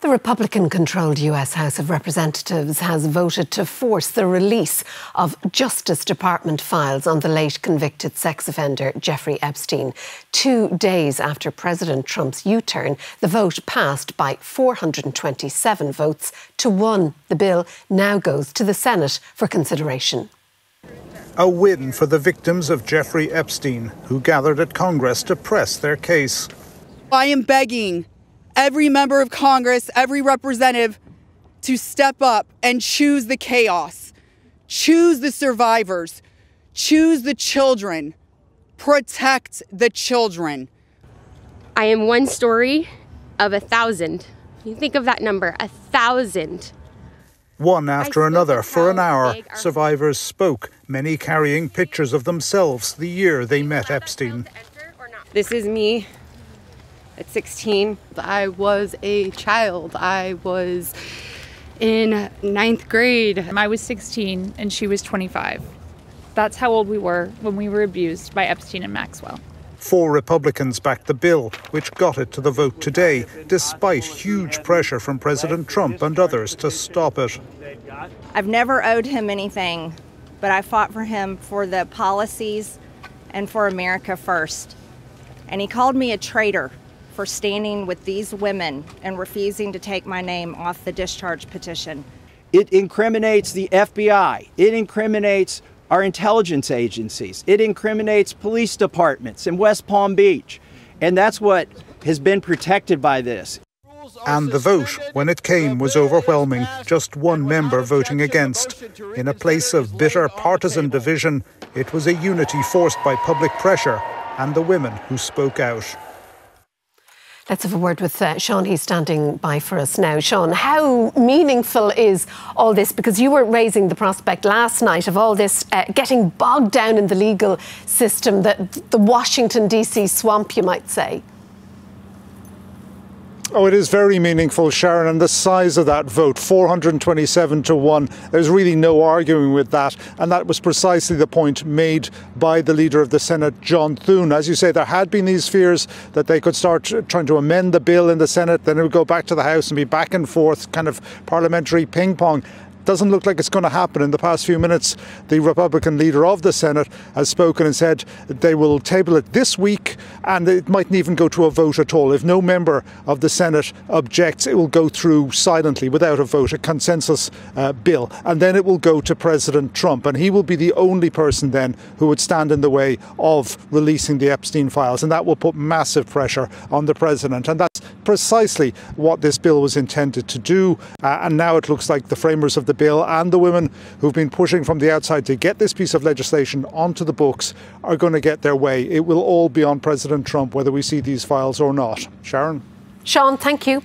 The Republican-controlled US House of Representatives has voted to force the release of Justice Department files on the late convicted sex offender Jeffrey Epstein. 2 days after President Trump's U-turn, the vote passed by 427 votes to 1. The bill now goes to the Senate for consideration. A win for the victims of Jeffrey Epstein, who gathered at Congress to press their case. I am begging every member of Congress, every representative, to step up and choose the chaos, choose the survivors, choose the children, protect the children. I am one story of 1,000. You think of that number, 1,000. One after another, for an hour, survivors spoke, many carrying pictures of themselves the year they met Epstein. This is me at 16. I was a child. I was in 9th grade. I was 16 and she was 25. That's how old we were when we were abused by Epstein and Maxwell. 4 Republicans backed the bill, which got it to the vote today, despite huge pressure from President Trump and others to stop it. I've never owed him anything, but I fought for him for the policies and for America first. And he called me a traitor for standing with these women and refusing to take my name off the discharge petition. It incriminates the FBI. It incriminates our intelligence agencies. It incriminates police departments in West Palm Beach. And that's what has been protected by this. And the vote, when it came, was overwhelming. Just 1 member voting against. In a place of bitter partisan division, it was a unity forced by public pressure and the women who spoke out. Let's have a word with Sean. He's standing by for us now. Sean, how meaningful is all this? Because you were raising the prospect last night of all this getting bogged down in the legal system, the Washington, D.C. swamp, you might say. Oh, it is very meaningful, Sharon, and the size of that vote, 427 to 1. There's really no arguing with that, and that was precisely the point made by the leader of the Senate, John Thune. As you say, there had been these fears that they could start trying to amend the bill in the Senate, then it would go back to the House and be back and forth, kind of parliamentary ping-pong. Doesn't look like it's going to happen. In the past few minutes, the Republican leader of the Senate has spoken and said that they will table it this week and it mightn't even go to a vote at all. If no member of the Senate objects, it will go through silently without a vote, a consensus bill. And then it will go to President Trump. And he will be the only person then who would stand in the way of releasing the Epstein files. And that will put massive pressure on the president. And that's precisely what this bill was intended to do. And now it looks like the framers of the bill and the women who've been pushing from the outside to get this piece of legislation onto the books are going to get their way. It will all be on President Trump whether we see these files or not. Sharon? Sean, thank you.